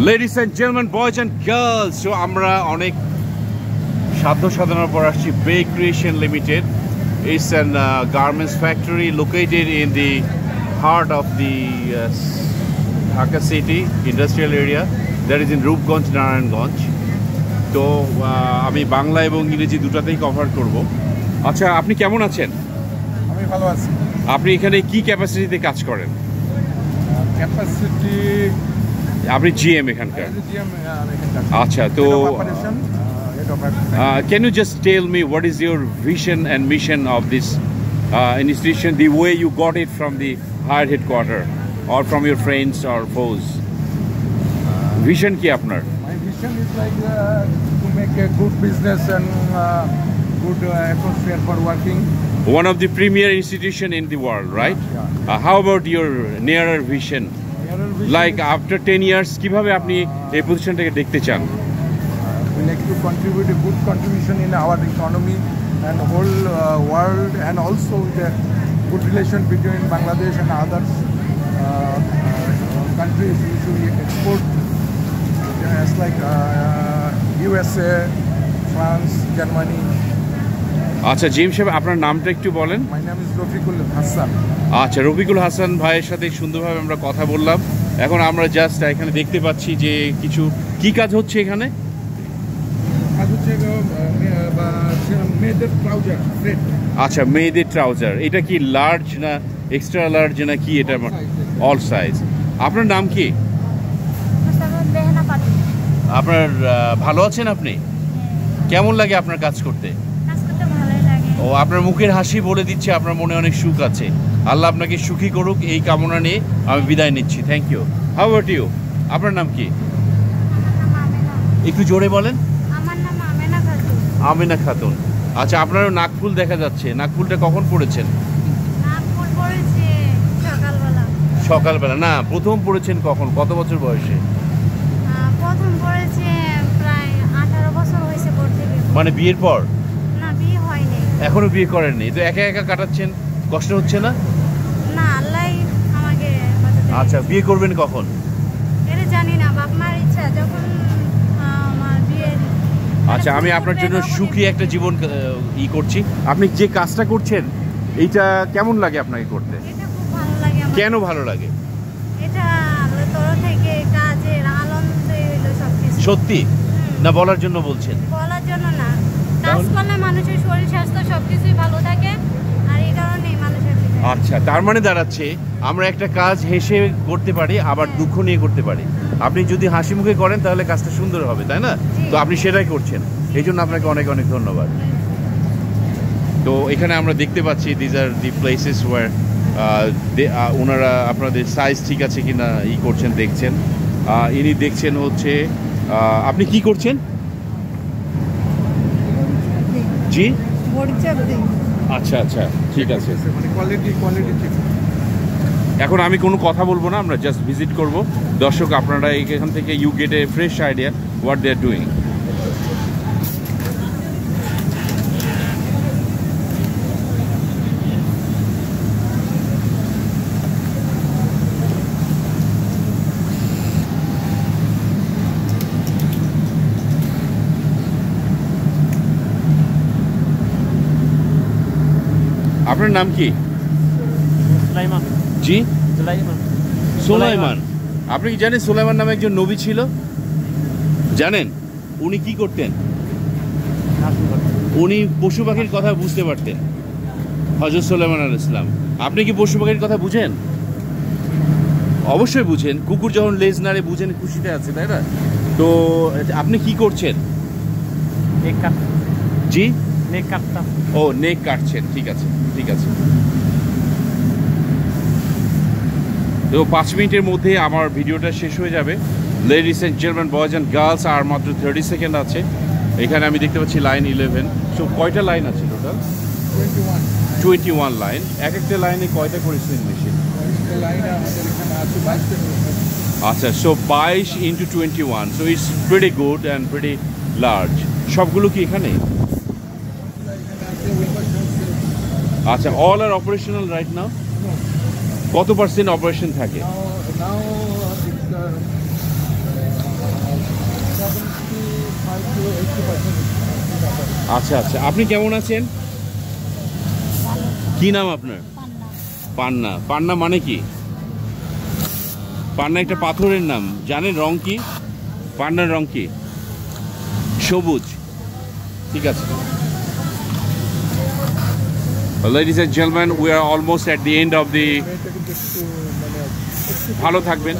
Ladies and gentlemen, boys and girls, so আমরা অনেক সাধ্য সাধনার পর আসছি Bay Creation Limited. It's an garments factory located in the heart of the Dhaka city industrial area that is in Rupganj, Narayanganj. তো আমি বাংলা এবং ইংরেজি দুটাতেই কভার করব। আচ্ছা, আপনি কেমন আছেন? আমি ভালো আছি। আপনি এখানে কি ক্যাপাসিটিতে কাজ করেন? ক্যাপাসিটি আপনি জিএম এখানকার? আচ্ছা, তো can you just tell me what is your vision and mission of this institution, the way you got it from the higher headquarter or from your friends or foes? Vision ki apnar? My vision is like to make a good business and good atmosphere for working. One of the premier institution in the world, right? Yeah. How about your nearer vision? Like after 10 years, কিভাবে আপনি এই পজিশনটাকে দেখতে চান? We like to contribute a good contribution in our economy and whole world, and also the good relation between Bangladesh and others countries. We should export as like USA, France, Germany. আচ্ছা gym সাহেব, আপনার নামটা একটু বলেন। My name is Rafiqul Hassan. আচ্ছা, রফিকুল হাসান ভাইয়ের সাথে সুন্দরভাবে আমরা কথা বললাম। এখন আমরা জাস্ট এখানে দেখতে পাচ্ছি যে কিছু কি কাজ হচ্ছে এখানে। আচ্ছা, মেয়েদের ট্রাউজার। এটা কি লার্জ না এক্সট্রা লার্জ না কি? এটা অল সাইজ। আপনার নাম কি? আপনার ভালো আছেন আপনি? কেমন লাগে আপনার কাজ করতে? ও, আপনার মুখের হাসি বলে দিচ্ছে আপনার মনে অনেক সুখ আছে। আল্লাহ আপনাকে সুখী করুক, এই কামনা নিয়ে আমি বিদায় নিচ্ছি। Thank you. How about you? আপনার নাম কি? একটু জোরে বলেন। আমার নাম আমেনা খাতুন। আমেনা খাতুন। আচ্ছা, আপনারও নাকফুল দেখা যাচ্ছে। নাকফুলটা কখন পড়েছেন? নাকফুল পড়েছে সকালবেলা। সকালবেলা না, প্রথম পড়েছেন কখন? কত বছর বয়সে? প্রথম পড়েছে প্রায় 18 বছর হয়েছে পড়তে। মানে বিয়ের পর? না, বিয়ে হয়নি। এখনো বিয়ে করেননি? তো একা একা কাটাচ্ছেন, কষ্ট হচ্ছে না? না, আল্লাহ আমাকে বাঁচাতে। আচ্ছা, বিয়ে করবেন কখন? এটা জানি না, বাপ মার ইচ্ছা যখন আমার বিয়ে। আচ্ছা, আমি আপনার জন্য সুখী একটা জীবন করছি। আপনি যে কাজটা করছেন এইটা কেমন লাগে আপনাকে করতে? এটা খুব ভালো লাগে আমার। কেন ভালো লাগে? এটা আল্লাহর তরফ থেকে কাজের আনন্দ হইলো সবকিছু। সত্যি না বলার জন্য বলছেন? বলার জন্য না, কাজ করলে মানুষের শরীর স্বাস্থ্য সবকিছুই ভালো থাকে, আর এই কারণেই মানুষের। আচ্ছা, তার মানে দাঁড়াচ্ছে আমরা একটা কাজ হেসে করতে পারি, আবার দুঃখ নিয়ে করতে পারি। আপনি যদি হাসি মুখে করেন তাহলে কাজটা সুন্দর হবে, তাই না? তো আপনি সেটাই করছেন, এই জন্য আপনাকে অনেক অনেক ধন্যবাদ। তো এখানে আমরা দেখতে পাচ্ছি these are the places where ওনারা আপনাদের সাইজ ঠিক আছে কিনা করছেন, দেখছেন। ইনি দেখছেন হচ্ছে আপনি কি করছেন? জি, আচ্ছা আচ্ছা, ঠিক আছে। এখন আমি কোনো কথা বলবো না, আমরা জাস্ট ভিজিট করব। দর্শক, আপনারা এখান থেকে you get a fresh idea what they are doing. আপনার নাম কি? সুলাইমান। জি, সুলাইমান। সুলাইমান। আপনি কি জানেন সুলাইমান নামে একজন নবী ছিল? জানেন? উনি কি করতেন? উনি পশু পাখির কথা বুঝতে পারতেন, হযরত সুলাইমান আলাইহিস সালাম। আপনি কি পশু পাখির কথা বুঝেন? অবশ্যই বুঝেন। কুকুর যখন লেজ নাড়ে বুঝেন খুশিতে আছে, তাই না? তো আপনি কি করছেন? জি, নেক কাটতাম। ও, নেক কাটছেন, ঠিক আছে ঠিক আছে। তো 5 মিনিটের মধ্যে আমার ভিডিওটা শেষ হয়ে যাবে। Ladies and gentleman, boys and girls, আর মাত্র 30 সেকেন্ড আছে। এখানে আমি দেখতে পাচ্ছি লাইন 11। সো কয়টা লাইন আছে টোটাল? 21 লাইন। এক একটা লাইনে কয়টা করে সুইং মেশিন? আচ্ছা, so 22 into 21, so it's pretty good and pretty large. সবগুলো কি এখানে? আচ্ছা, all are operational right now? কত % অপারেশন থাকে? আচ্ছা আচ্ছা, আপনি কেমন আছেন? কি নাম আপনার? পান্না। পান্না মানে কি? পান্না একটা পাথরের নাম। জানেন রং কি? পান্নার রং কি? সবুজ। ঠিক আছে। Ladies and gentlemen, we are almost at the end of the... ভালো থাকবেন।